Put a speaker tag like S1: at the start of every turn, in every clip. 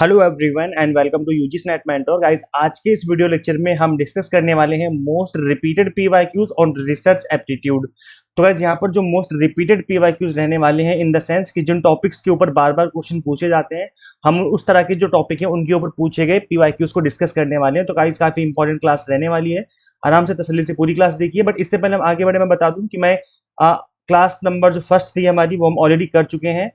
S1: Hello everyone and welcome to UGC NET mentor guys. आज के इस वीडियो लेक्चर में हम डिस्कस करने वाले हैं most repeated PYQs on research aptitude. तो गाइस यहाँ पर जो मोस्ट रिपीटेड पीवाईक्यूज रहने वाले हैं इन द सेंस कि जिन टॉपिक्स के ऊपर बार बार क्वेश्चन पूछे जाते हैं, हम उस तरह के जो टॉपिक है उनके ऊपर पूछे गए पीवाईक्यूज को डिस्कस करने वाले हैं। तो गाइस काफी इंपॉर्टेंट क्लास रहने वाली है, आराम से तसल्ली से पूरी क्लास देखिए। बट इससे पहले हम आगे बढ़े, मैं बता दूं कि मैं क्लास नंबर जो फर्स्ट थी हमारी वो हम ऑलरेडी कर चुके हैं।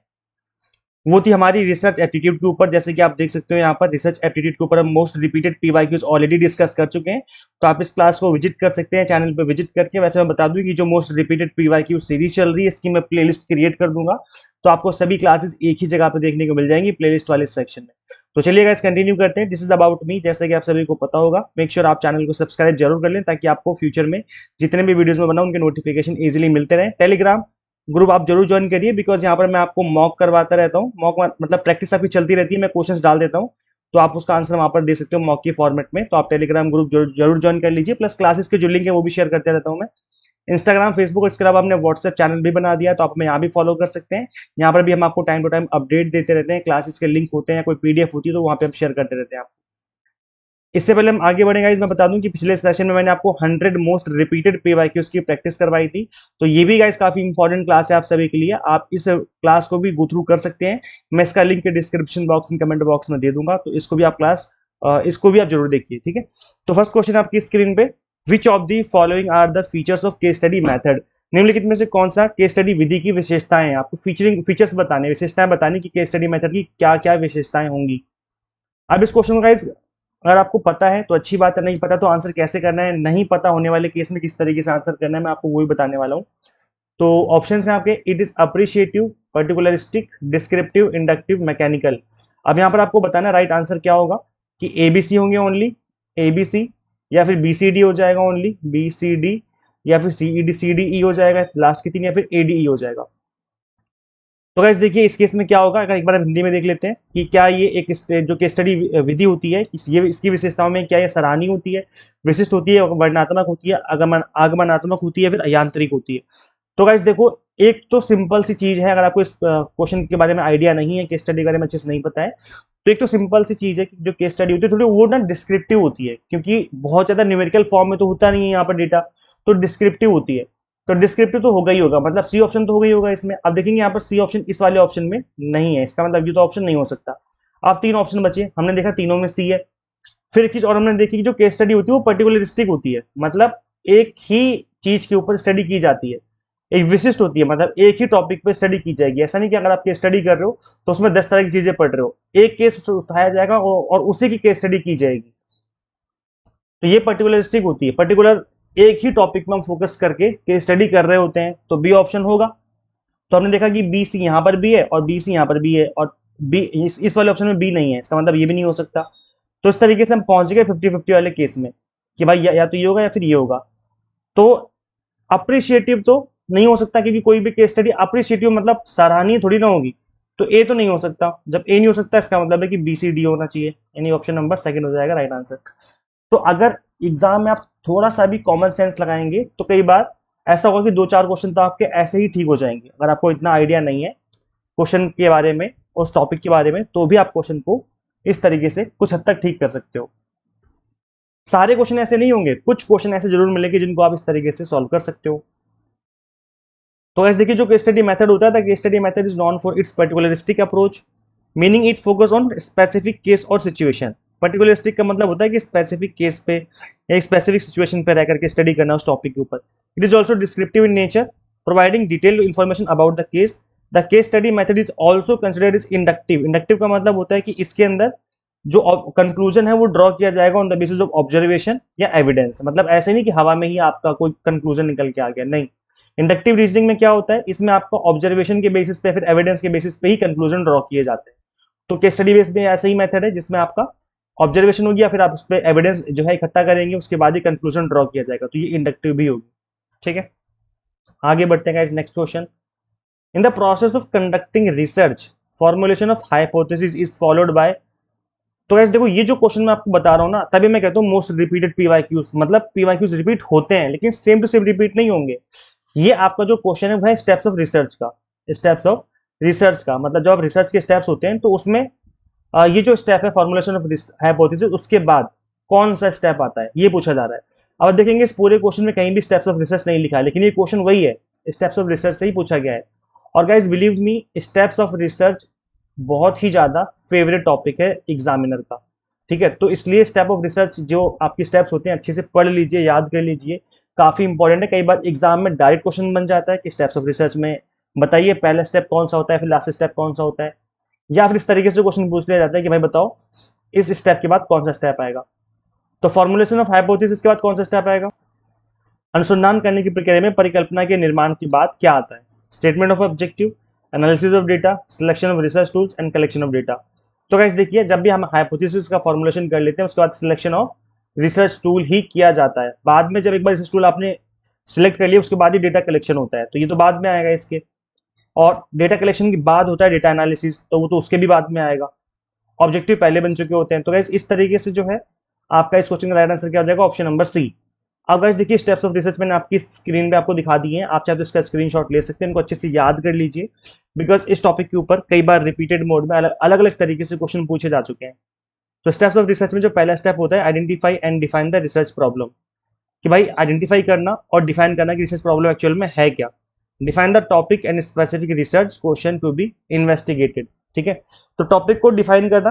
S1: वो थी हमारी रिसर्च एप्टीट्यूड के ऊपर। जैसे कि आप देख सकते हो यहाँ पर रिसर्च एप्टीट्यूड के ऊपर हम most repeated PYQs already discuss कर चुके हैं। तो आप इस क्लास को विजिट कर सकते हैं चैनल पे विजिट करके। वैसे मैं बता दूं कि जो मोस्ट रिपीटेड पीवाईक्यू सीरीज चल रही है इसकी मैं प्लेलिस्ट क्रिएट कर दूंगा, तो आपको सभी क्लासेस एक ही जगह पे देखने को मिल जाएंगी प्लेलिस्ट वाले सेक्शन में। तो चलिए गाइस कंटिन्यू करते हैं। This is about me. जैसे कि आप सभी को पता होगा, मेक श्योर आप चैनल को सब्सक्राइब जरूर कर लें ताकि आपको फ्यूचर में जितने भी वीडियोस में बनाऊं उनके नोटिफिकेशन इजीली मिलते रहे। टेलीग्राम ग्रुप आप जरूर ज्वाइन करिए, बिकॉज यहाँ पर मैं आपको मॉक करवाता रहता हूँ। मॉक मतलब प्रैक्टिस आपकी चलती रहती है, मैं क्वेश्चंस डाल देता हूँ तो आप उसका आंसर वहां पर दे सकते हो मॉक के फॉर्मेट में। तो आप टेलीग्राम ग्रुप जरूर ज्वाइन कर लीजिए। प्लस क्लासेस के जो लिंक है वो भी शेयर करते रहता हूँ मैं। इंस्टाग्राम, फेसबुक, इसके अलावा हमने व्हाट्सएप चैनल भी बना दिया है, तो आप हमें यहाँ भी फॉलो कर सकते हैं। यहाँ पर भी हम आपको टाइम टू टाइम अपडेट देते रहते हैं। क्लासेस के लिंक होते हैं, कोई पीडीएफ होती है तो वहाँ पे हम शेयर करते रहते हैं आप। इससे पहले हम आगे बढ़ेंगे, मैं बता दूं कि पिछले सेशन में मैंने आपको 100 मोस्ट रिपीटेड पीवाईक्यूज की प्रैक्टिस करवाई थी। तो ये भी गाइस काफी इंपॉर्टेंट क्लास है आप सभी के लिए। आप इस क्लास को भी गो थ्रू कर सकते हैं। मैं इसका लिंक डिस्क्रिप्शन बॉक्स में, कमेंट बॉक्स में दे दूंगा, तो इसको भी आप इसको भी आप जरूर देखिए, ठीक है। तो फर्स्ट क्वेश्चन आपकी स्क्रीन पे, which of the following are the features of case study method. निम्नलिखित में से कौन सा केस स्टडी विधि की विशेषताएं हैं। आपको फीचर्स बताने, विशेषताएं बताने की केस स्टडी मेथड की क्या क्या विशेषताएं होंगी। अब इस क्वेश्चन को गाइस अगर आपको पता है तो अच्छी बात है, नहीं पता तो आंसर कैसे करना है, नहीं पता होने वाले केस में किस तरीके से आंसर करना है, मैं आपको वही बताने वाला हूँ। तो ऑप्शन है आपके, it is appreciative, particularistic, descriptive, inductive, mechanical. अब यहाँ पर आपको बताना राइट आंसर क्या होगा, कि एबीसी होंगे ओनली, एबीसी, या फिर बीसीडी हो जाएगा ओनली, बीसीडी, या फिर सीईडी, सीडीई हो जाएगा लास्ट की तीन, या फिर एडीई हो जाएगा। तो गाइस देखिए इस केस में क्या होगा, अगर एक बार हम हिंदी में देख लेते हैं कि क्या ये एक जो केस स्टडी विधि होती है, ये इसकी विशेषताओं में क्या ये सराहनीय होती है, विशिष्ट होती है, वर्णनात्मक होती है, आगमनात्मक होती है, फिर यांत्रिक होती है। तो गाइस देखो, एक तो सिंपल सी चीज है, अगर आपको इस क्वेश्चन के बारे में आइडिया नहीं है, केस स्टडी के बारे में अच्छे से नहीं पता है, तो एक तो सिंपल सी चीज है कि जो केस स्टडी होती है थोड़ी वो ना डिस्क्रिप्टिव होती है, क्योंकि बहुत ज्यादा न्यूमेरिकल फॉर्म में तो होता नहीं है यहाँ पर डेटा, तो डिस्क्रिप्टिव होती है। तो डिस्क्रिप्टिव तो होगा ही होगा, मतलब सी ऑप्शन तो होगा ही होगा इसमें। अब देखेंगे यहाँ पर सी ऑप्शन इस वाले ऑप्शन में नहीं है, इसका मतलब ये तो ऑप्शन नहीं हो सकता। अब तीन ऑप्शन बचे, हमने देखा तीनों में सी है। फिर एक चीज और हमने देखी कि जो केस स्टडी होती है वो पर्टिकुलरिस्टिक होती है, मतलब एक ही चीज के ऊपर स्टडी की जाती है, एक विशिष्ट होती है, मतलब एक ही टॉपिक पे स्टडी की जाएगी। ऐसा नहीं कि अगर आप केस स्टडी कर रहे हो तो उसमें 10 तरह की चीजें पढ़ रहे हो, एक केस उठाया जाएगा और उसी की केस स्टडी की जाएगी। तो ये पर्टिकुलरिस्टिक होती है, पर्टिकुलर एक ही टॉपिक में हम फोकस करके केस स्टडी कर रहे होते हैं, तो बी ऑप्शन होगा। तो हमने देखा कि बी सी यहाँ पर भी है और बी सी यहाँ पर भी है, और बी इस वाले ऑप्शन में बी नहीं है, इसका मतलब ये भी नहीं हो सकता। तो इस तरीके से हम पहुंच गए 50-50 वाले केस में कि भाई या तो ये होगा या फिर ये होगा। तो अप्रिशिएटिव तो नहीं हो सकता, क्योंकि कोई भी केस स्टडी अप्रिशिएटिव मतलब सराहनीय थोड़ी ना होगी। तो ए तो नहीं हो सकता, जब ए नहीं हो सकता इसका मतलब है कि बी सी डी होना चाहिए, यानी ऑप्शन नंबर सेकंड हो जाएगा राइट आंसर। तो अगर एग्जाम में आप थोड़ा सा भी कॉमन सेंस लगाएंगे तो कई बार ऐसा होगा कि दो चार क्वेश्चन तो आपके ऐसे ही ठीक हो जाएंगे। अगर आपको इतना आइडिया नहीं है क्वेश्चन के बारे में, उस टॉपिक के बारे में, तो भी आप क्वेश्चन को इस तरीके से कुछ हद तक ठीक कर सकते हो। सारे क्वेश्चन ऐसे नहीं होंगे, कुछ क्वेश्चन ऐसे जरूर मिलेंगे जिनको आप इस तरीके से सॉल्व कर सकते हो। तो ऐसे देखिए, जो केस स्टडी मेथड होता है, case study method is known for its particularistic approach, meaning it focus on specific case और सिचुएशन। पर्टिकुलरिस्टिक का मतलब होता है कि स्पेसिफिक केस पे या स्पेसिफिक सिचुएशन पे रह करके स्टडी करना उस टॉपिक के ऊपर। It is also descriptive in nature, providing detailed information about the case. The case study method is also considered is inductive. Inductive का मतलब होता है कि इसके अंदर जो कंक्लूजन है वो ड्रॉ किया जाएगा on the basis of observation या एविडेंस। मतलब ऐसे नहीं कि हवा में ही आपका कोई कंक्लूजन निकल के आ गया, नहीं। इंडक्टिव रीजनिंग में क्या होता है, इसमें आपको ऑब्जर्वेशन के बेसिस पे, फिर एविडेंस के बेसिस पे ही कंक्लूजन ड्रॉ किए जाते हैं। तो केस स्टडी बेस में ऐसा ही मेथड है जिसमें आपका ऑब्जर्वेशन होगी या फिर आप उस पर एविडेंस जो है इकट्ठा करेंगे, उसके बाद ही कंक्लूजन ड्रॉ किया जाएगा, तो ये इंडक्टिव भी होगी, ठीक है। आगे बढ़ते हैं next question. In the process of conducting research, formulation of hypothesis is followed by. तो गाइस देखो, ये जो क्वेश्चन मैं आपको बता रहा हूँ ना, तभी मैं कहता हूँ मोस्ट रिपीटेड पीवाईक्यूज, मतलब पीवाईक्यूज रिपीट होते हैं लेकिन सेम टू सेम रिपीट नहीं होंगे। ये आपका जो क्वेश्चन है वो है स्टेप्स ऑफ रिसर्च का। स्टेप्स ऑफ रिसर्च का मतलब जब आप रिसर्च के स्टेप्स होते हैं तो उसमें ये जो स्टेप है फॉर्मुलेशन ऑफ हाइपोथेसिस, उसके बाद कौन सा स्टेप आता है ये पूछा जा रहा है। अब देखेंगे इस पूरे क्वेश्चन में कहीं भी स्टेप्स ऑफ रिसर्च नहीं लिखा है, लेकिन ये क्वेश्चन वही है, स्टेप्स ऑफ रिसर्च से ही पूछा गया है। और guys believe me, steps of research बहुत ही ज्यादा फेवरेट टॉपिक है एग्जामिनर का। ठीक है, तो इसलिए स्टेप ऑफ रिसर्च जो आपकी स्टेप्स होते हैं अच्छे से पढ़ लीजिए, याद कर लीजिए, काफी इंपॉर्टेंट है। कई बार एग्जाम में डायरेक्ट क्वेश्चन बन जाता है कि स्टेप्स ऑफ रिसर्च में बताइए पहला स्टेप कौन सा होता है, फिर लास्ट स्टेप कौन सा होता है, या फिर इस तरीके से क्वेश्चन पूछ लिया जाता है कि भाई बताओ इस स्टेप के बाद कौन सा स्टेप आएगा। तो फॉर्मुलेशन ऑफ हाइपोथेसिस के बाद कौन सा स्टेप आएगा? अनुसंधान करने की प्रक्रिया में परिकल्पना के निर्माण के बाद क्या आता है? Statement of objective, analysis of data, selection of research tools and collection of data. तो गाइस देखिए, जब भी हम हाइपोथेसिस का फॉर्मुलेशन कर लेते हैं उसके बाद सिलेक्शन ऑफ रिसर्च टूल ही किया जाता है। बाद में जब एक बार रिसर्च टूल आपने सिलेक्ट कर लिया उसके बाद ही डेटा कलेक्शन होता है, तो ये तो बाद में आएगा इसके। और डेटा कलेक्शन के बाद होता है डेटा एनालिसिस, तो वो तो उसके भी बाद में आएगा। ऑब्जेक्टिव पहले बन चुके होते हैं। तो गाइस इस तरीके से जो है आपका इस क्वेश्चन का राइट आंसर क्या हो जाएगा? Option number C. अब गाइस देखिए, स्टेप्स ऑफ रिसर्च मैंने आपकी स्क्रीन पे आपको दिखा दिए हैं, आप चाहे तो इसका स्क्रीनशॉट ले सकते हैं, इनको अच्छे से याद कर लीजिए, बिकॉज इस टॉपिक के ऊपर कई बार रिपीटेड मोड में अलग अलग तरीके से क्वेश्चन पूछे जा चुके हैं। तो स्टेप्स ऑफ रिसर्च में जो पहला स्टेप होता है, identify and define the research problem, कि भाई आइडेंटिफाई करना और डिफाइन करना कि रिसर्च प्रॉब्लम एक्चुअल में है क्या। Define the topic and specific research question to be investigated. ठीक है, तो टॉपिक को डिफाइन करना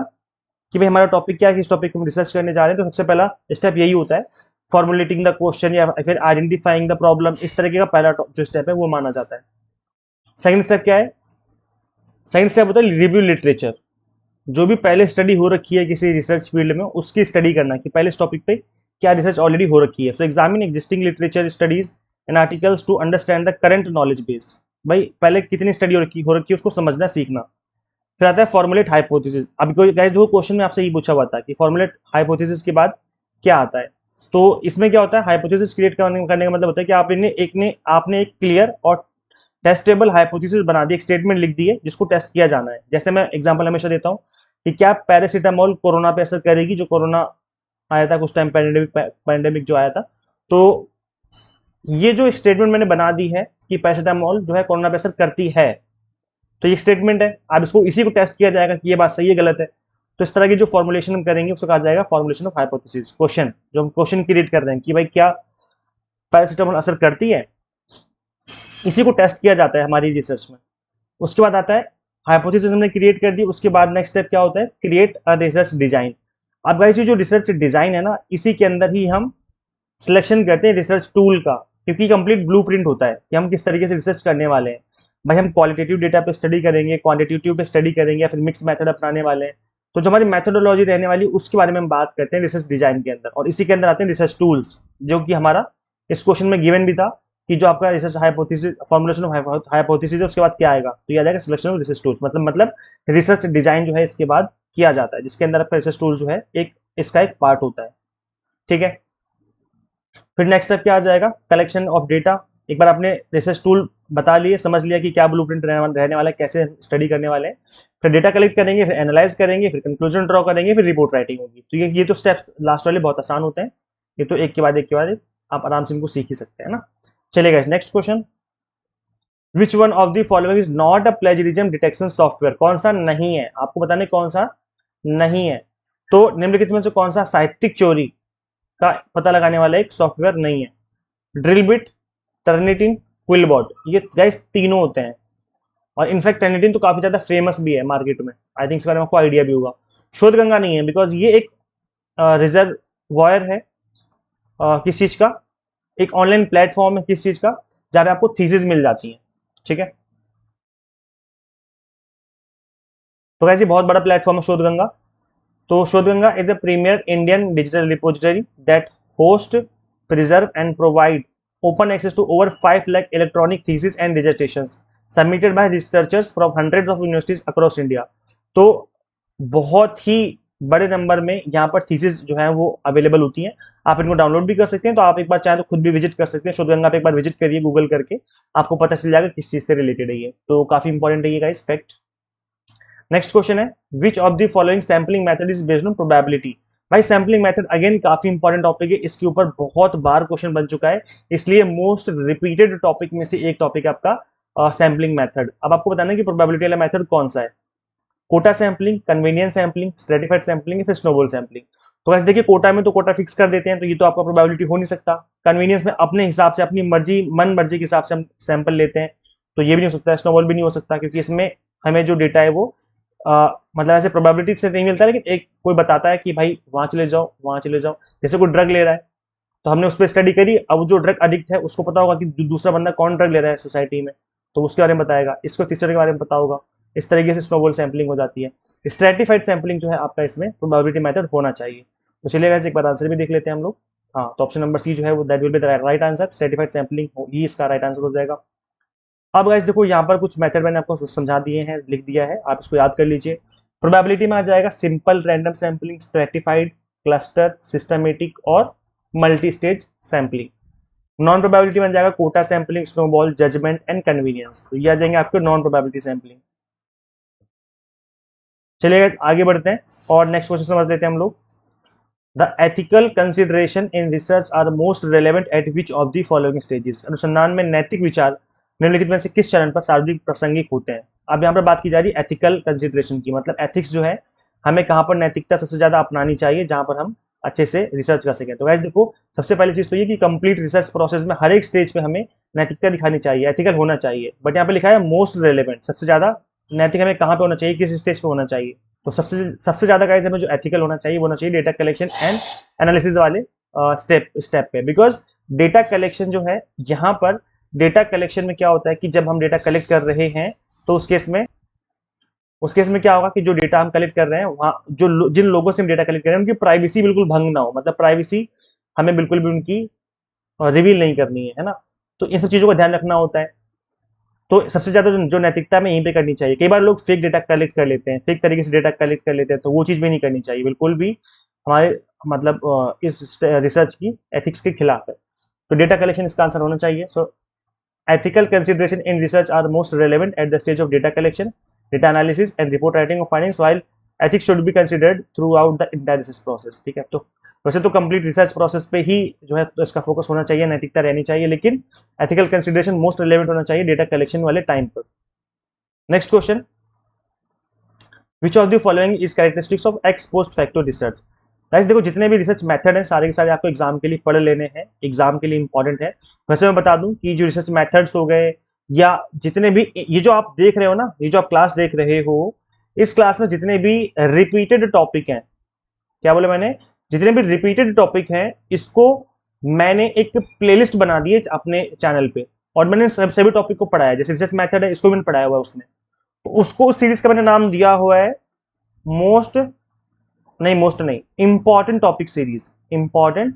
S1: कि भाई हमारा टॉपिक क्या है, किस टॉपिक को हम रिसर्च करने जा रहे हैं, तो सबसे पहला स्टेप यही होता है, फॉर्मुलेटिंग द क्वेश्चन या फिर आइडेंटिफाइंग द प्रॉब्लम, इस तरीके का पहला जो स्टेप है वो माना जाता है। सेकंड स्टेप क्या है? सेकंड स्टेप होता है रिव्यू लिटरेचर, जो भी पहले स्टडी हो रखी है किसी रिसर्च फील्ड में उसकी स्टडी करना कि पहले इस टॉपिक पे क्या रिसर्च ऑलरेडी हो रखी है। So examine existing literature studies and articles to understand the current knowledge base, भाई पहले कितनी स्टडी हो रखी है उसको समझना सीखना। फिर आता है फॉर्मुलेट हाइपोथेसिस। अभी कोई गाइस जो क्वेश्चन में आपसे ये पूछा हुआ था कि फॉर्मुलेट हाइपोथेसिस के बाद क्या आता है, तो इसमें क्या होता है, हाइपोथेसिस क्रिएट करने का मतलब होता है कि आपने एक क्लियर और टेस्टेबल हाइपोथेसिस बना दी, एक स्टेटमेंट लिख दी है जिसको टेस्ट किया जाना है। जैसे मैं एग्जांपल हमेशा देता हूँ कि क्या पैरासीटामोल कोरोना पे असर करेगी, जो कोरोना आया था कुछ टाइम, पैंडेमिक जो आया था। तो ये जो स्टेटमेंट मैंने बना दी है कि पैरासीटामोल जो है कोरोना पे असर करती है, तो ये स्टेटमेंट है। अब इसको इसी को टेस्ट किया जाएगा कि ये बात सही है गलत है। तो इस तरह की जो फॉर्मुलेशन हम करेंगे उसको कहा जाएगा फॉर्मुलेशन ऑफ हाइपोथेसिस। क्वेश्चन जो हम क्वेश्चन क्रिएट कर रहे हैं कि भाई क्या पैरासीटामोल असर करती है, इसी को टेस्ट किया जाता है हमारी रिसर्च में। उसके बाद आता है हाइपोथेसिस हमने क्रिएट कर दी, उसके बाद नेक्स्ट स्टेप क्या होता है, क्रिएट अ रिसर्च डिजाइन। अब गाइस जो रिसर्च डिजाइन है ना, इसी के अंदर ही हम सिलेक्शन करते हैं रिसर्च टूल का, क्योंकि कंप्लीट ब्लूप्रिंट होता है कि हम किस तरीके से रिसर्च करने वाले हैं। भाई हम क्वालिटेटिव डेटा पे स्टडी करेंगे, क्वांटिटेटिव पे स्टडी करेंगे, या फिर मिक्स मेथड अपनाने वाले हैं। तो जो हमारी मेथोडोलॉजी रहने वाली उसके बारे में हम बात करते हैं रिसर्च डिजाइन के अंदर। और इसी के अंदर आते हैं रिसर्च टूल्स, जो कि हमारा इस क्वेश्चन में गिवन भी था कि जो आपका research hypothesis formulation of hypothesis है उसके बाद क्या आएगा, तो ये आ जाएगा सिलेक्शन ऑफ रिसर्च टूल्स। मतलब रिसर्च डिजाइन जो है इसके बाद किया जाता है, जिसके अंदर आपका रिसर्च टूल जो है एक इसका एक पार्ट होता है। ठीक है, फिर नेक्स्ट स्टेप क्या आ जाएगा, कलेक्शन ऑफ डेटा। एक बार आपने रिसर्च टूल बता लिए, समझ लिया कि क्या ब्लूप्रिंट रहने वाला है, कैसे स्टडी करने वाले हैं, फिर डेटा कलेक्ट करेंगे, फिर एनालाइज करेंगे, फिर कंक्लूजन ड्रॉ करेंगे, फिर रिपोर्ट राइटिंग होगी। तो ये तो स्टेप्स लास्ट वाले बहुत आसान होते हैं, ये तो एक के बाद एक आप आराम से इनको सीख ही सकते हैं ना। चलेगा next question, which one of the following is not a plagiarism detection software, कौन सा नहीं है, आपको बताने कौन सा नहीं है। तो निम्नलिखित में से कौन सा साहित्यिक चोरी का पता लगाने वाला एक सॉफ्टवेयर नहीं है? ड्रिल बिट, टर्निटिन, क्विलबॉट, ये गाइस तीनों होते हैं। और इनफैक्ट टर्निटिन तो काफी ज्यादा फेमस भी है मार्केट में, आई थिंक इस बारे में आपको आइडिया भी होगा। शोध गंगा नहीं है, बिकॉज ये एक रिजर्वॉयर है किस चीज का, एक ऑनलाइन प्लेटफॉर्म है किस चीज का, जहां पे आपको थीसिस मिल जाती है। ठीक है, तो वैसे बहुत बड़ा प्लेटफॉर्म है शोध गंगा। तो Shodhganga is a premier Indian digital repository that host, preserve and provide open access to over 5 lakh electronic thesis and dissertations submitted by researchers from hundreds of universities across India। तो बहुत ही बड़े number में यहाँ पर thesis जो है वो available होती हैं, आप इनको डाउनलोड भी कर सकते हैं। तो आप एक बार चाहे तो खुद भी विजिट कर सकते हैं शोधगंगा पे, एक बार विजिट करिए गूगल करके, आपको पता चल जाएगा किस चीज से रिलेटेड है ये। तो काफी इंपॉर्टेंट है ये गाइस फैक्ट। नेक्स्ट क्वेश्चन है, विच of the following sampling method is based on probability. भाई सैम्पलिंग मेथड अगेन काफी इंपॉर्टेंट टॉपिक है, इसके ऊपर बहुत बार क्वेश्चन बन चुका है, इसलिए मोस्ट रिपीटेड टॉपिक में से एक टॉपिक है आपका सैम्पलिंग मेथड। अब आपको बताना है कि प्रोबेबिलिटी वाला मेथड कौन सा है। Quota sampling, convenience sampling, stratified sampling, फिर स्नोबॉल सैम्पलिंग। तो वैसे देखिए कोटा में तो कोटा फिक्स कर देते हैं, तो ये तो आपका प्रोबेबिलिटी हो नहीं सकता। कन्वीनियंस में अपने हिसाब से, अपनी मर्जी, मन मर्जी के हिसाब से हम सैंपल लेते हैं, तो ये भी नहीं हो सकता। स्नोबॉल भी नहीं हो सकता, क्योंकि इसमें हमें जो डेटा है वो मतलब ऐसे प्रोबेबिलिटी से नहीं मिलता, लेकिन एक कोई बताता है कि भाई वहां चले जाओ, वहां चले जाओ। जैसे कोई ड्रग ले रहा है, तो हमने उस पर स्टडी करी, अब जो ड्रग एडिक्ट है उसको पता होगा कि दूसरा बंदा कौन ड्रग ले रहा है सोसाइटी में, तो उसके बारे में बताएगा, इसको तीसरे के बारे में पता होगा। इस तरीके से स्नोबॉल सैम्पलिंग हो जाती है। स्ट्रेटिफाइड सैम्पलिंग जो है आपका, इसमें प्रोबेबिलिटी मेथड होना चाहिए। तो चलिए गाइस एक बार आंसर भी देख लेते हैं हम लोग। हाँ, तो ऑप्शन नंबर सी जो है वो that will be the right answer, stratified sampling ही इसका राइट आंसर हो जाएगा। अब गाइस देखो यहाँ पर कुछ मेथड मैंने आपको समझा दिए हैं, लिख दिया है, आप इसको याद कर लीजिए। प्रोबेबिलिटी में आ जाएगा simple random sampling, stratified, cluster, systematic और multi stage sampling. Non probability बन जाएगा quota sampling, snowball, judgement and convenience. तो ये आ जाएंगे आपके नॉन प्रोबेबिलिटी सैम्पलिंग। चलिए आगे बढ़ते हैं और नेक्स्ट क्वेश्चन समझ लेते हैं हम लोग। The ethical consideration in research are most relevant at which of the following stages. अनुसंधान में नैतिक विचार निम्नलिखित में से किस चरण पर सर्वाधिक प्रासंगिक होते हैं। अब यहाँ पर बात की जा रही है एथिकल कंसिडरेशन की, मतलब एथिक्स जो है, हमें कहाँ पर नैतिकता सबसे ज्यादा अपनानी चाहिए, जहां पर हम अच्छे से रिसर्च कर सकें। तो गाइस देखो, सबसे पहली चीज तो ये कि कंप्लीट रिसर्च प्रोसेस में हर एक स्टेज पे हमें नैतिकता दिखानी चाहिए, एथिकल होना चाहिए। बट यहाँ पे लिखा है मोस्ट रेलेवेंट, सबसे ज्यादा नैतिक हमें कहाँ पे होना चाहिए, किस स्टेज पे होना चाहिए। तो सबसे सबसे ज्यादा गाइस हमें जो एथिकल होना चाहिए वो होना चाहिए डेटा कलेक्शन एंड एनालिसिस वाले स्टेप पे। बिकॉज डेटा कलेक्शन जो है, यहाँ पर डेटा कलेक्शन में क्या होता है कि जब हम डेटा कलेक्ट कर रहे हैं, तो उस केस में क्या होगा कि जो डेटा हम कलेक्ट कर रहे हैं, वहाँ जिन लोगों से हम डेटा कलेक्ट कर रहे हैं, उनकी प्राइवेसी बिल्कुल भंग ना हो। मतलब प्राइवेसी हमें बिल्कुल भी उनकी रिवील नहीं करनी है ना। तो इन सब चीजों का ध्यान रखना होता है। तो सबसे ज्यादा जो नैतिकता में यहीं पे करनी चाहिए। कई बार लोग फेक डेटा कलेक्ट कर लेते हैं, फेक तरीके से डेटा कलेक्ट कर लेते हैं, तो वो चीज भी नहीं करनी चाहिए बिल्कुल भी, हमारे मतलब इस रिसर्च की एथिक्स के खिलाफ है। तो डेटा कलेक्शन इसका आंसर होना चाहिए। सो ethical consideration in research are most relevant at the stage of data collection, data analysis and report writing of findings, while ethics should be considered throughout the entire research process। ठीक है, तो वैसे तो complete research process पे ही जो है तो इसका फोकस होना चाहिए, नैतिकता रहनी चाहिए, लेकिन एथिकल कंसिडरेशन मोस्ट रिलेवेंट होना चाहिए डेटा कलेक्शन वाले टाइम पर। Next question, which of the following is characteristics of x post facto research. Guys देखो, जितने भी रिसर्च मेथड हैं सारे के सारे आपको एग्जाम के लिए पढ़ लेने हैं, एग्जाम के लिए इंपॉर्टेंट है। वैसे मैं बता दूं कि जो रिसर्च मेथड्स हो गए, या जितने भी ये जो आप देख रहे हो ना, ये जो आप क्लास देख रहे हो, इस क्लास में जितने भी रिपीटेड टॉपिक हैं, क्या बोले मैंने, जितने भी रिपीटेड टॉपिक हैं, इसको मैंने एक प्लेलिस्ट बना दी है अपने चैनल पे, और मैंने सभी टॉपिक को पढ़ाया है। जैसे रिसर्च मेथड है, इसको मैंने पढ़ाया हुआ है उसमें, तो उसको उस सीरीज का मैंने नाम दिया हुआ है मोस्ट नहीं, important topic series. Important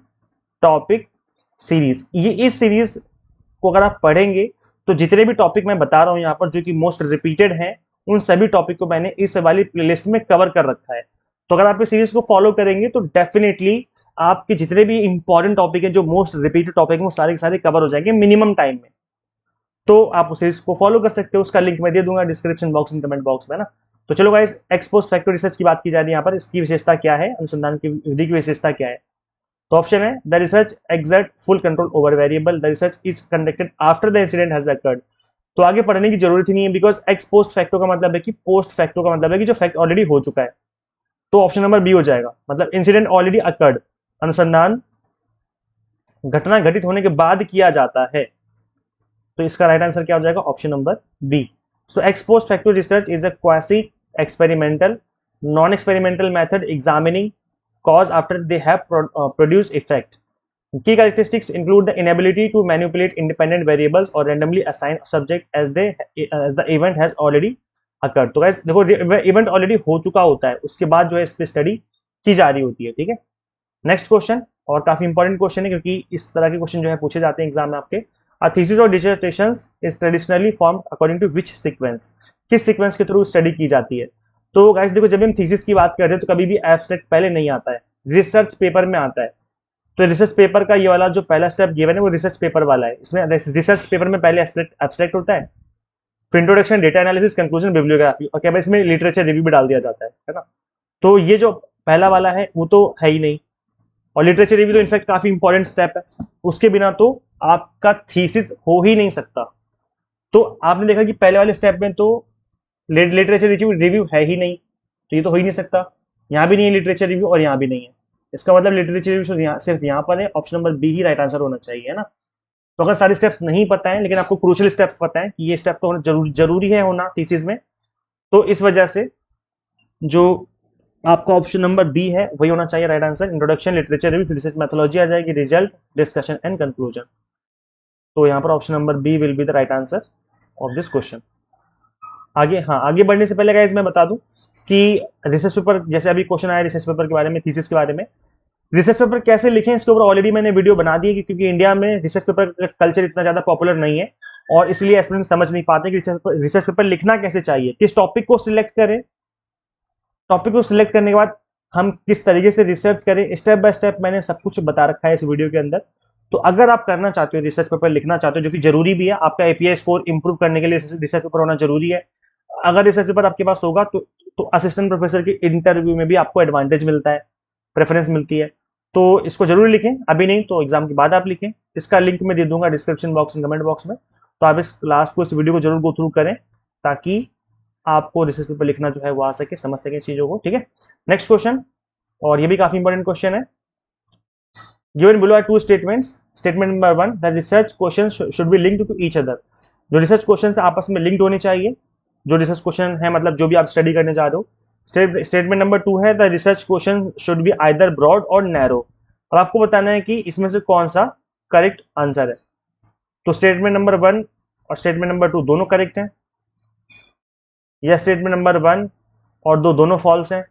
S1: topic series, ये इस सीरीज को अगर आप पढ़ेंगे, तो जितने भी टॉपिक मैं बता रहा हूं यहाँ पर जो कि मोस्ट रिपीटेड हैं, उन सभी टॉपिक को मैंने इस वाली प्लेलिस्ट में कवर कर रखा है। तो अगर आप इस सीरीज को फॉलो करेंगे, तो डेफिनेटली आपके जितने भी इंपॉर्टेंट टॉपिक है, जो मोस्ट रिपीटेड टॉपिक है, वो सारे के सारे कवर हो जाएंगे मिनिमम टाइम में। तो आप उस सीरीज को फॉलो कर सकते हो, उसका लिंक मैं दे दूंगा description box and comment box में ना। तो चलो guys, x post facto research की बात की जा रही है यहाँ पर, इसकी विशेषता क्या है, अनुसंधान की विधि की विशेषता क्या है। तो ऑप्शन है, the research exert full control over variable, the research is conducted after the incident has occurred. तो आगे पढ़ने की जरूरत ही नहीं है, बिकॉज एक्स पोस्ट फैक्टो का मतलब है कि पोस्ट फैक्टो का मतलब है कि जो फैक्ट ऑलरेडी हो चुका है। तो ऑप्शन नंबर बी हो जाएगा, मतलब इंसिडेंट ऑलरेडी अकर्ड, अनुसंधान घटना घटित होने के बाद किया जाता है। तो इसका राइट आंसर क्या हो जाएगा, option number B. So ex post facto research is a quasi experimental, non-experimental method examining cause after they have produced effect. Key characteristics include the inability to manipulate independent variables or randomly assign a subject as the event has already occurred। तो guys देखो, event already हो चुका होता है, उसके बाद जो है इस पे स्टडी की जा रही होती है। ठीक है, नेक्स्ट क्वेश्चन, और काफी इंपॉर्टेंट क्वेश्चन है, क्योंकि इस तरह के क्वेश्चन जो है पूछे जाते हैं एग्जाम में आपके। A thesis or dissertation is traditionally formed according to which sequence? किस सीक्वेंस के थ्रू स्टडी की जाती है। तो गाइस देखो, जब हम थीसिस की बात कर रहे हैं, तो कभी भी एब्स्ट्रैक्ट पहले नहीं आता है, रिसर्च पेपर में आता है। तो रिसर्च पेपर का ये वाला जो पहला स्टेप गिवन है, वो रिसर्च पेपर वाला है। इसमें रिसर्च पेपर में पहले एब्स्ट्रैक्ट होता है, फिर introduction, data analysis, conclusion, bibliography, और क्या इसमें लिटरेचर रिव्यू भी डाल दिया जाता है ना। तो ये जो पहला वाला है वो तो है ही नहीं, और लिटरेचर रिव्यू तो इनफैक्ट काफी इंपॉर्टेंट स्टेप है, उसके बिना तो आपका थीसिस हो ही नहीं सकता। तो आपने देखा कि पहले वाले स्टेप में तो लिटरेचर रिव्यू है ही नहीं, तो ये तो हो ही नहीं सकता। यहाँ भी नहीं है लिटरेचर रिव्यू और यहाँ भी नहीं है, इसका मतलब लिटरेचर रिव्यू सिर्फ यहाँ पर है, ऑप्शन नंबर बी ही राइट आंसर होना चाहिए, है ना। तो अगर सारे स्टेप्स नहीं पता है लेकिन आपको क्रूशियल स्टेप्स पता है कि ये स्टेप तो होना जरूरी है होना थीसिस में, तो इस वजह से जो आपका ऑप्शन नंबर बी है वही होना चाहिए right answer. Introduction, literature review, research methodology आ जाएगी, रिजल्ट, डिस्कशन एंड कंक्लूजन। तो यहाँ पर option number B will be the right answer of this question. आगे, हाँ, आगे बढ़ने से पहले गाइस मैं बता दूं कि रिसर्च पेपर, जैसे अभी क्वेश्चन आया रिसर्च पेपर के बारे में, थीसिस के बारे में, रिसर्च पेपर कैसे लिखें इसके ऊपर ऑलरेडी मैंने वीडियो बना दी है, क्योंकि इंडिया में रिसर्च पेपर का कल्चर इतना ज्यादा पॉपुलर नहीं है और इसलिए स्टूडेंट समझ नहीं पाते कि रिसर्च पेपर लिखना कैसे चाहिए, किस टॉपिक को सिलेक्ट करें, टॉपिक को सिलेक्ट करने के बाद हम किस तरीके से रिसर्च करें, स्टेप बाय स्टेप मैंने सब कुछ बता रखा है इस वीडियो के अंदर। तो अगर आप करना चाहते हो, रिसर्च पेपर लिखना चाहते हो, जो कि जरूरी भी है, आपका एपीआई स्कोर इंप्रूव करने के लिए रिसर्च पेपर होना जरूरी है। अगर रिसर्च पेपर आपके पास होगा तो असिस्टेंट प्रोफेसर की इंटरव्यू में भी आपको एडवांटेज मिलता है, प्रेफरेंस मिलती है। तो इसको जरूर लिखें, अभी नहीं तो एग्जाम के बाद आप लिखें। इसका लिंक मैं दे दूंगा डिस्क्रिप्शन बॉक्स में, कमेंट बॉक्स में। तो आप इस क्लास को, इस वीडियो को जरूर गो थ्रू करें ताकि आपको रिसर्च पेपर लिखना जो है वो आ सके, समझ सके चीजों को, ठीक है। नेक्स्ट क्वेश्चन, और ये भी काफी इंपॉर्टेंट क्वेश्चन है। Given below are two statements, statement number 1, the research question should be linked to each other. जो रिसर्च क्वेश्चन से आपस में लिंक्ड होने चाहिए, जो रिसर्च क्वेश्चन है मतलब जो भी आप स्टडी करने जा रहे हो। स्टेटमेंट नंबर 2 है, the research question should be either broad और नैरो। अब आपको बताना है कि इसमें से कौन सा करेक्ट आंसर है। तो स्टेटमेंट नंबर 1 और स्टेटमेंट नंबर 2 दोनों करेक्ट हैं, या स्टेटमेंट नंबर 1 और 2 दोनों फॉल्स हैं,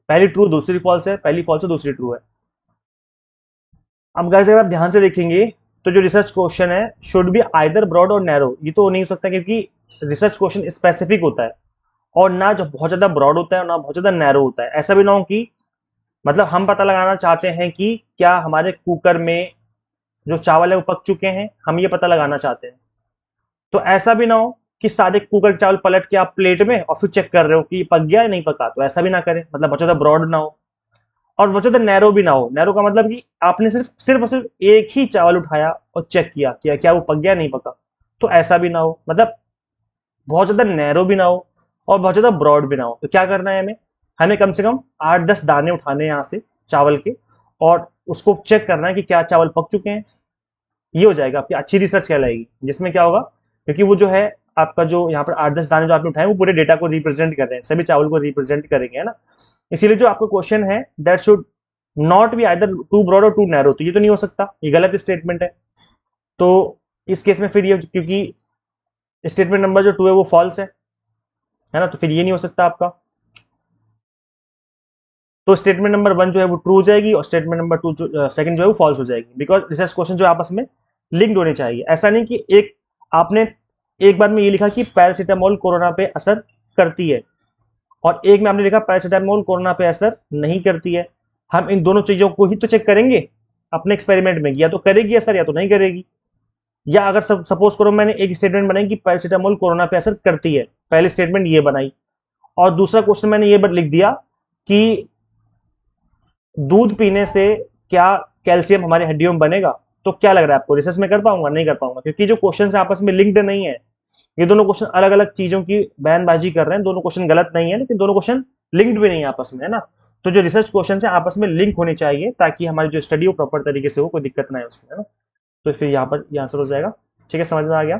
S1: पहली ट्रू दूसरी फॉल्स है, पहली फॉल्स है दूसरी ट्रू है। अब गाइस अगर आप ध्यान से देखेंगे तो जो रिसर्च क्वेश्चन है शुड बी आइदर ब्रॉड और नैरो, ये तो नहीं हो सकता क्योंकि रिसर्च क्वेश्चन स्पेसिफिक होता है और ना जो बहुत ज्यादा ब्रॉड होता है और ना बहुत ज्यादा नैरो होता है। ऐसा भी ना हो कि मतलब हम पता लगाना चाहते हैं कि क्या हमारे कुकर में जो चावल है वो पक चुके हैं, हम ये पता लगाना चाहते हैं। तो ऐसा भी ना हो कि सारे कुकर के चावल पलट के आप प्लेट में और फिर चेक कर रहे हो कि पक गया या नहीं पका, तो ऐसा भी ना करें, मतलब बहुत ज्यादा ब्रॉड ना हो और बहुत ज्यादा नैरो भी ना हो। नैरो का मतलब कि आपने सिर्फ और सिर्फ एक ही चावल उठाया और चेक किया क्या वो पक गया नहीं पका, तो ऐसा भी ना हो। मतलब बहुत ज्यादा नैरो भी ना हो और बहुत ज्यादा ब्रॉड भी ना हो। तो क्या करना है हमें, हमें कम से कम 8-10 दाने उठाने यहाँ से चावल के और उसको चेक करना है कि क्या चावल पक चुके हैं। ये हो जाएगा आपकी अच्छी रिसर्च कहलाएगी, जिसमें क्या होगा, क्योंकि वो जो है आपका जो यहाँ पर 8-10 दाने जो आपने उठाए वो पूरे डेटा को रिप्रेजेंट कर रहे हैं, सभी चावल को रिप्रेजेंट करेंगे, है ना। इसीलिए जो आपका क्वेश्चन है that should not be either too broad और टू नैरो, तो ये तो नहीं हो सकता, ये गलत स्टेटमेंट है। तो इस केस में फिर ये, क्योंकि स्टेटमेंट नंबर जो 2 है वो फॉल्स है ना, तो फिर ये नहीं हो सकता आपका। तो स्टेटमेंट नंबर 1 जो है वो ट्रू हो जाएगी और स्टेटमेंट नंबर 2 जो सेकंड जो है वो फॉल्स हो जाएगी, बिकॉज रिसर्च क्वेश्चन जो आपस में लिंक्ड होने चाहिए। ऐसा नहीं कि एक आपने एक बार में ये लिखा कि पैरासीटामोल कोरोना पे असर करती है और एक में आपने लिखा पैरासीटामोल कोरोना पे असर नहीं करती है। हम इन दोनों चीजों को ही तो चेक करेंगे अपने एक्सपेरिमेंट में, या तो करेगी असर या तो नहीं करेगी। या अगर सपोज करो मैंने एक स्टेटमेंट बनाई कि पैरासीटामोल कोरोना पे असर करती है, पहली स्टेटमेंट ये बनाई, और दूसरा क्वेश्चन मैंने ये लिख दिया कि दूध पीने से क्या कैल्शियम हमारे हड्डियों में बनेगा, तो क्या लग रहा है आपको, रिसर्च में कर पाऊंगा? नहीं कर पाऊंगा, क्योंकि जो क्वेश्चन आपस में लिंक्ड नहीं है। ये दोनों क्वेश्चन अलग अलग चीजों की बयानबाजी कर रहे हैं, दोनों क्वेश्चन गलत नहीं है लेकिन दोनों क्वेश्चन लिंक्ड भी नहीं है आपस में, है ना। तो जो रिसर्च क्वेश्चन है आपस में लिंक होने चाहिए ताकि हमारी जो स्टडी हो प्रॉपर तरीके से हो, कोई दिक्कत ना है उसमें, है ना। तो फिर यहाँ पर आंसर हो जाएगा, ठीक है, समझ में आ गया।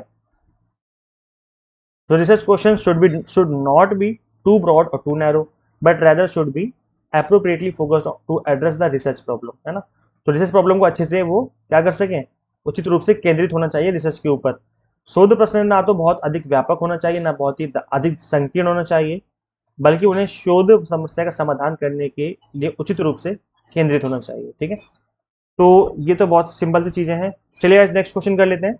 S1: तो research question should not be too broad और too narrow but rather should be appropriately focused to address the research problem, है ना। तो रिसर्च प्रॉब्लम को अच्छे से वो क्या कर सकें, उचित रूप से केंद्रित होना चाहिए रिसर्च के ऊपर। शोध प्रश्न ना तो बहुत अधिक व्यापक होना चाहिए ना बहुत ही अधिक संकीर्ण होना चाहिए, बल्कि उन्हें शोध समस्या का समाधान करने के लिए उचित रूप से केंद्रित होना चाहिए, ठीक है। तो ये तो बहुत सिंपल सी चीजें हैं। चलिए आज नेक्स्ट क्वेश्चन कर लेते हैं,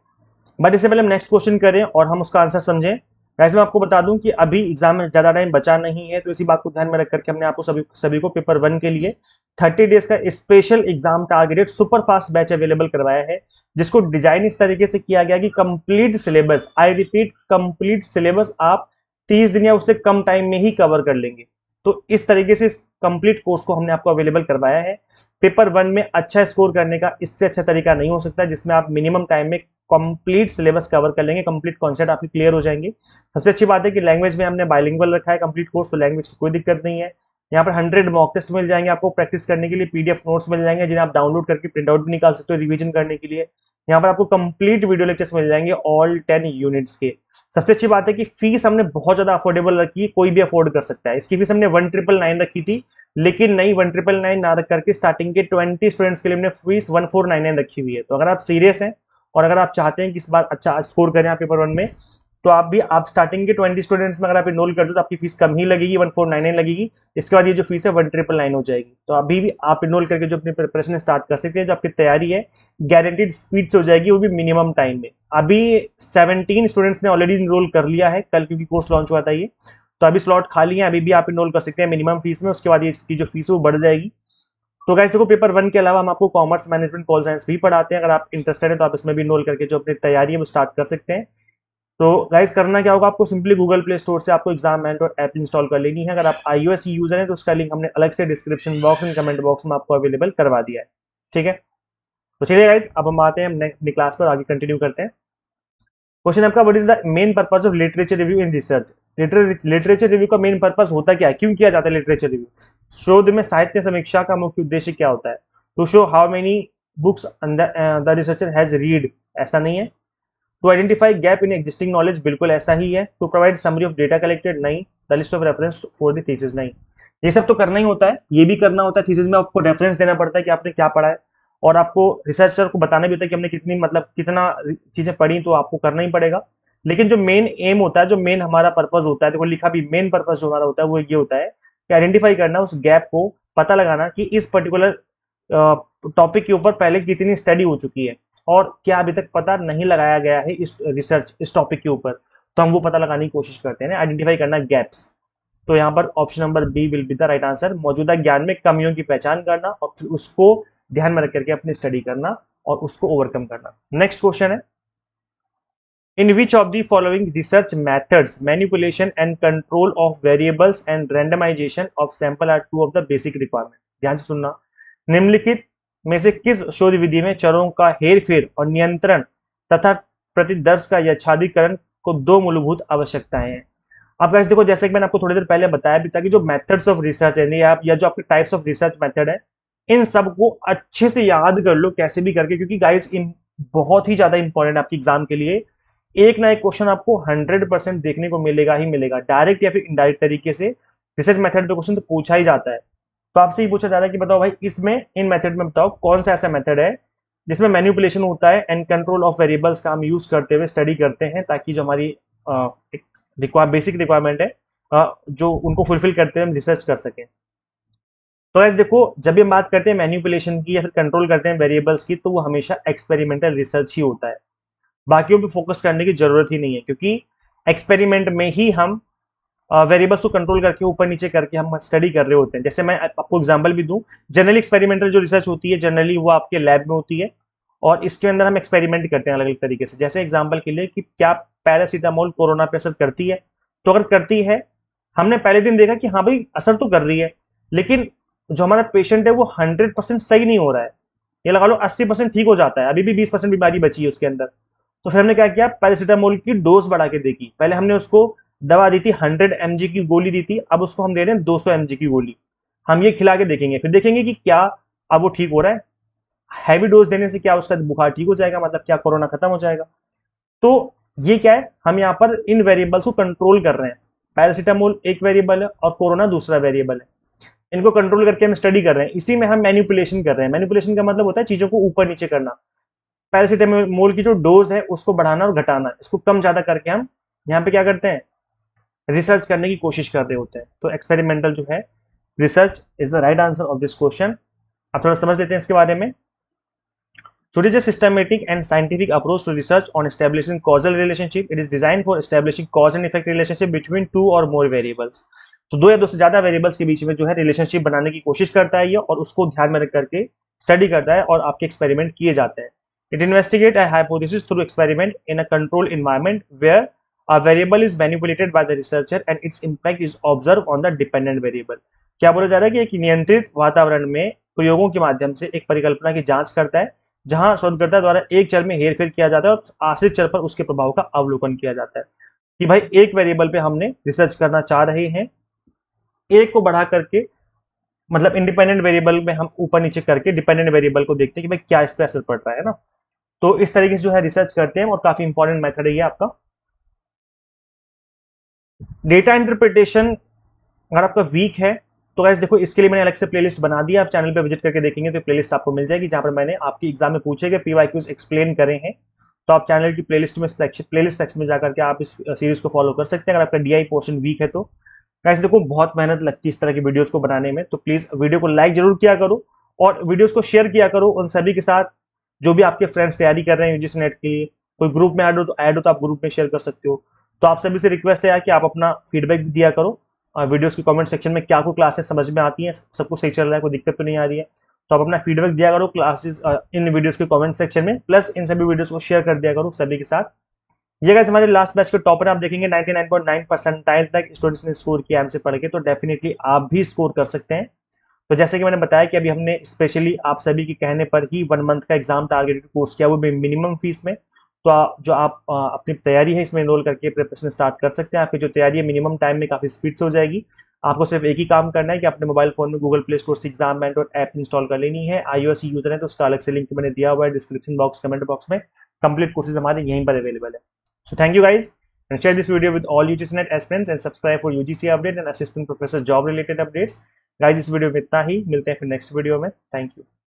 S1: बट इससे पहले हम नेक्स्ट क्वेश्चन करें और हम उसका आंसर समझें। वैसे मैं आपको बता दूं कि अभी एग्जाम में ज्यादा टाइम बचा नहीं है, तो इसी बात को ध्यान में रख करके हमने आपको सभी को पेपर 1 के लिए 30 डेज का special exam targeted super fast batch available करवाया है, जिसको डिजाइन इस तरीके से किया गया कि complete syllabus, I repeat complete syllabus आप 30 दिन या उससे कम टाइम में ही कवर कर लेंगे। तो इस तरीके से इस कंप्लीट कोर्स को हमने आपको अवेलेबल करवाया है। पेपर 1 में अच्छा स्कोर करने का इससे अच्छा तरीका नहीं हो सकता, जिसमें आप मिनिमम टाइम में कंप्लीट सिलेबस कवर कर लेंगे, कंप्लीट कॉन्सेप्ट आपके क्लियर हो जाएंगे। सबसे अच्छी बात है कि लैंग्वेज में हमने बाइलिंगुअल रखा है कंप्लीट कोर्स, तो लैंग्वेज की कोई दिक्कत नहीं है। यहाँ पर 100 मॉक टेस्ट मिल जाएंगे आपको प्रैक्टिस करने के लिए, पीडीएफ नोट्स मिल जाएंगे जिन्हें आप डाउनलोड करके प्रिंट आउट भी निकाल सकते हो रिवीजन करने के लिए। यहाँ पर आपको कंप्लीट वीडियो लेक्चर्स मिल जाएंगे ऑल 10 यूनिट्स के। सबसे अच्छी बात है कि फीस हमने बहुत ज्यादा अफोर्डेबल रखी है, कोई भी अफोर्ड कर सकता है। इसकी फीस हमने 1999 रखी थी, लेकिन नई 1999 ना रख करके स्टार्टिंग के 20 स्टूडेंट्स के लिए हमने फीस 1499 रखी हुई है। तो अगर आप सीरियस हैं और अगर आप चाहते हैं कि इस बार अच्छा स्कोर करें आप पेपर 1 में, तो आप स्टार्टिंग के 20 स्टूडेंट्स में अगर आप इनरोल करते हो तो आपकी फीस कम ही लगेगी, 1499 लगेगी। इसके बाद ये जो फीस है 1999 हो जाएगी। तो अभी भी आप इनरोल करके जो अपनी प्रिपरेशन स्टार्ट कर सकते हैं, जो आपकी तैयारी है गारंटीड स्पीड से हो जाएगी, वो भी मिनिमम टाइम में। अभी 17 स्टूडेंट्स ने ऑलरेडी इनरोल कर लिया है कल, क्योंकि कोर्स लॉन्च हुआ था ये, तो अभी स्लॉट खाली है, अभी भी आप इनरोल कर सकते हैं मिनिमम फीस में। उसके बाद इसकी जो फीस है वो बढ़ जाएगी। तो गाइस देखो, पेपर 1 के अलावा हम आपको कॉमर्स, मैनेजमेंट, पॉल साइंस भी पढ़ाते हैं। अगर आप इंटरेस्टेड है तो आप इसमें भी इनरोल करके जो अपनी तैयारी है वो स्टार्ट कर सकते हैं। तो गाइस करना क्या होगा, आपको सिंपली गूगल प्ले स्टोर से आपको एग्जाम मेंटर ऐप इंस्टॉल कर लेनी है। अगर आप iOS यूजर हैं तो उसका लिंक हमने अलग से description box and comment box में आपको अवेलेबल करवा दिया है, ठीक है। तो चलिए गाइस, अब हम आते हैं अपनी क्लास पर, आगे कंटिन्यू करते हैं। क्वेश्चन आपका, what is the main purpose of literature review in research. Literature review का मेन पर्पस होता क्या है, क्यों किया जाता है लिटरेचर रिव्यू। शोध में साहित्य समीक्षा का मुख्य उद्देश्य क्या होता है, to show how many books the researcher has read, ऐसा नहीं है। To identify gap in existing knowledge, बिल्कुल ऐसा ही है। To provide summary of data collected, नहीं। The list of reference for the thesis, नहीं। ये सब तो करना ही होता है, ये भी करना होता है। थीसिस में आपको रेफरेंस देना पड़ता है कि आपने क्या पढ़ा है, और आपको रिसर्चर को बताना भी होता है कि हमने कितनी कितना चीजें पढ़ी, तो आपको करना ही पड़ेगा। लेकिन जो मेन एम होता है, जो मेन हमारा पर्पज होता है, देखो लिखा भी, मेन पर्पज जो हमारा होता है वो ये होता है कि आइडेंटिफाई करना, उस गैप को पता लगाना कि इस पर्टिकुलर टॉपिक के ऊपर पहले कितनी स्टडी हो चुकी है और क्या अभी तक पता नहीं लगाया गया है इस रिसर्च, इस टॉपिक के ऊपर। तो हम वो पता लगाने की कोशिश करते हैं, आइडेंटिफाई करना गैप्स। तो यहाँ पर option number B will be the right answer. मौजूदा ज्ञान में कमियों की पहचान करना और फिर उसको ध्यान में रख करके अपनी स्टडी करना और उसको ओवरकम करना। नेक्स्ट क्वेश्चन है, in which of the following research methods manipulation and control of variables and randomisation of sample are two of the basic requirement. ध्यान से सुनना, निम्नलिखित में से किस शोध विधि में चरों का हेरफेर और नियंत्रण तथा प्रतिदर्श का यच्छादीकरण को दो मूलभूत आवश्यकताएं हैं। आप गाइस देखो, जैसे कि मैंने आपको थोड़ी देर पहले बताया भी था कि जो मेथड्स ऑफ रिसर्च है या जो आपके टाइप्स ऑफ रिसर्च मेथड है, इन सबको अच्छे से याद कर लो कैसे भी करके, क्योंकि गाइस इन बहुत ही ज्यादा इंपॉर्टेंट आपके एग्जाम के लिए। एक ना एक क्वेश्चन आपको 100% देखने को मिलेगा ही मिलेगा, डायरेक्ट या फिर इनडायरेक्ट तरीके से रिसर्च मेथड पे क्वेश्चन तो पूछा ही जाता है। तो आपसे ये पूछा जा रहा है कि बताओ भाई, इसमें इन मेथड में बताओ कौन सा ऐसा मेथड है जिसमें मैनिपुलेशन होता है एंड कंट्रोल ऑफ वेरिएबल्स का हम यूज करते हुए स्टडी करते हैं, ताकि जो हमारी बेसिक रिक्वायरमेंट है जो उनको फुलफिल करते हुए हम रिसर्च कर सकें। तो ऐसे देखो, जब भी हम बात करते हैं मैनिपुलेशन की या फिर कंट्रोल करते हैं वेरिएबल्स की, तो वो हमेशा एक्सपेरिमेंटल रिसर्च ही होता है। बाकियों पे फोकस करने की जरूरत ही नहीं है, क्योंकि एक्सपेरिमेंट में ही हम वेरिएबल्स को कंट्रोल करके ऊपर नीचे करके हम स्टडी कर रहे होते हैं। जैसे मैं आपको एग्जांपल भी दूं, जनरली एक्सपेरिमेंटल जो रिसर्च होती है जनरली वो आपके लैब में होती है, और इसके अंदर हम एक्सपेरिमेंट करते हैं अलग अलग तरीके से। जैसे एग्जांपल के लिए कि क्या पैरासीटामोल कोरोना पे असर करती है, तो अगर करती है, हमने पहले दिन देखा कि हाँ भाई असर तो कर रही है, लेकिन जो हमारा पेशेंट है वो 100% सही नहीं हो रहा है, ये लगा लो 80% ठीक हो जाता है, अभी भी 20% बीमारी बची है उसके अंदर। तो फिर हमने क्या किया, पैरासीटामोल की डोज बढ़ा के देखी। पहले हमने उसको दवा दी थी, 100 mg की गोली दी थी, अब उसको हम दे रहे हैं 200 mg की गोली। हम ये खिला के देखेंगे, फिर देखेंगे कि क्या अब वो ठीक हो रहा है। हैवी डोज देने से क्या उसका बुखार ठीक हो जाएगा, मतलब क्या कोरोना खत्म हो जाएगा। तो ये क्या है, हम यहाँ पर इन वेरिएबल्स को कंट्रोल कर रहे हैं। पैरासीटामोल एक वेरिएबल है और कोरोना दूसरा वेरिएबल है, इनको कंट्रोल करके हम स्टडी कर रहे हैं। इसी में हम मैनिपुलेशन कर रहे हैं। मैनिपुलेशन का मतलब होता है चीजों को ऊपर नीचे करना। पैरासीटामोल की जो डोज है उसको बढ़ाना और घटाना, इसको कम ज्यादा करके हम यहाँ पे क्या करते हैं, रिसर्च करने की कोशिश कर रहे होते हैं। तो एक्सपेरिमेंटल जो है research is the right answer of this question. अब थोड़ा समझ लेते हैं इसके बारे में। So it is a systematic and scientific approach to research on establishing causal relationship. It is designed for establishing cause and effect relationship between two or more variables. तो दो या दो से ज्यादा वेरिएबल्स के बीच में जो है रिलेशनशिप बनाने की कोशिश करता है ये, और उसको ध्यान में रख करके स्टडी करता है और आपके एक्सपेरिमेंट किए जाते हैं। It investigate a hypothesis through experiment in a controlled environment where a variable is manipulated by the researcher and its impact is observe on the dependent variable. क्या बोला जा रहा है कि एक नियंत्रित वातावरण में प्रयोगों के माध्यम से एक परिकल्पना की जांच करता है जहां शोधकर्ता द्वारा एक चर में हेरफेर किया जाता है और आश्रित चर पर उसके प्रभाव का अवलोकन किया जाता है। कि भाई एक वेरिएबल पे हमने रिसर्च करना चाह रहे हैं, एक को बढ़ा करके, मतलब इंडिपेंडेंट वेरिएबल में हम ऊपर नीचे करके डिपेंडेंट वेरिएबल को देखते हैं कि भाई क्या इस पर असर पड़ रहा है ना। तो इस तरीके से जो है रिसर्च करते हैं और काफी इंपॉर्टेंट मेथड है ये आपका। डेटा इंटरप्रिटेशन अगर आपका वीक है तो गाइस देखो, इसके लिए मैंने अलग से प्लेलिस्ट बना दिया, आप चैनल पे विजिट करके देखेंगे तो प्लेलिस्ट आपको मिल जाएगी, जहां पर मैंने आपकी एग्जाम में पूछे गए पीवाईक्यूज एक्सप्लेन करे हैं। तो आप चैनल की प्लेलिस्ट में प्लेलिस्ट सेक्शन में जाकर के आप इस सीरीज को फॉलो कर सकते हैं अगर आपका डीआई पोर्शन वीक है तो। गाइस देखो, बहुत मेहनत लगती है इस तरह की वीडियोस को बनाने में, तो प्लीज वीडियो को लाइक जरूर किया करो और वीडियोस को शेयर किया करो उन सभी के साथ जो भी आपके फ्रेंड्स तैयारी कर रहे हैं यूजीसी नेट के लिए। कोई ग्रुप में ऐड हो तो आप ग्रुप में शेयर कर सकते हो। तो आप सभी से रिक्वेस्ट है यार कि आप अपना फीडबैक भी दिया करो वीडियोस की कमेंट सेक्शन में, क्या आपको क्लासेस समझ में आती हैं, सबको सही चल रहा है, कोई दिक्कत तो नहीं आ रही है। तो आप अपना फीडबैक दिया करो क्लासेस इन वीडियोस के कमेंट सेक्शन में, प्लस इन सभी वीडियोस को शेयर कर दिया करो सभी के साथ। ये गाइस हमारे लास्ट बैच के टॉपर आप देखेंगे 99.9 परसेंटाइल तक स्टूडेंट्स ने स्कोर किया हमसे पढ़ के, तो डेफिनेटली आप भी स्कोर कर सकते हैं। तो जैसे कि मैंने बताया कि अभी हमने स्पेशली आप सभी के कहने पर ही 1 मंथ का एग्जाम टारगेटेड कोर्स किया, वो भी मिनिमम फीस में। तो जो आप अपनी तैयारी है इसमें इनरोल करके प्रिपरेशन स्टार्ट कर सकते हैं। आपकी जो तैयारी है मिनिमम टाइम में काफी स्पीड से हो जाएगी। आपको सिर्फ एक ही काम करना है कि अपने मोबाइल फोन में गूगल प्ले स्टोर से एग्जाम मेंटोर ऐप इंस्टॉल कर लेनी है। iOS यूजर है तो उसका अलग से लिंक मैंने दिया हुआ है डिस्क्रिप्शन बॉक्स, कमेंट बॉक्स में। कंप्लीट कोर्सेज हमारे यहीं पर अवेलेबल है। So thank you guys, and share this video with all UGCnet aspirants and subscribe for UGC update and assistant professor job related updates. Guys, इस video में इतना ही, मिलते हैं फिर नेक्स्ट वीडियो में। Thank you.